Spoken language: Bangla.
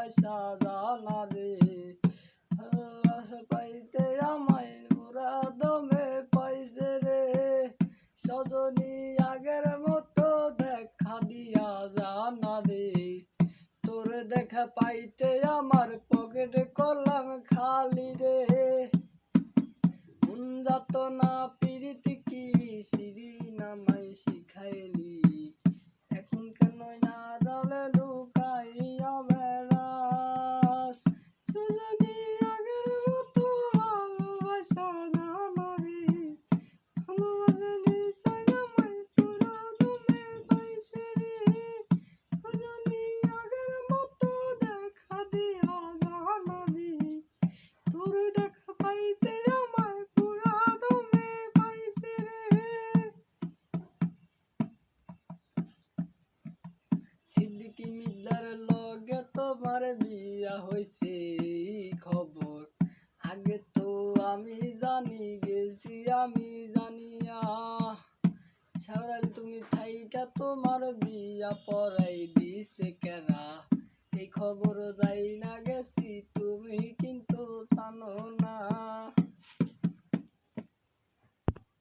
ভালোবাসা জানা রে ভালোবাসা পাইতে আমায় পুরা দমে পাইছে রে সজনী আগের মতো দেখা দিয়া জানা রে তোর দেখা পাইতে আমার পকেট করলাম খালি রে যাত না পিরিতি কি সিঁড়ি নামাই শিখাইলি এখন কেন না দলে লুকাইয়া বেড়াস সজনী আগের মতো ভালোবাসা জানা রে ভালোবাসা নিশ্চয় আমায় পুরা দমে পাইছে রে সজনী আগের মতো দেখা দিয়া জানা রে তোর দেখা পাইতে আমায় পুরা দমে পাইছে রে সিদ্দিকী মির্জার লগে তোমার বিয়া হইছে খবর আগে তো আমি জানি গেছি আমি জানিয়া সারাল তুমি থাইকা তোমার বিয়া পড়াই দিছে কেরা এই খবর যাই না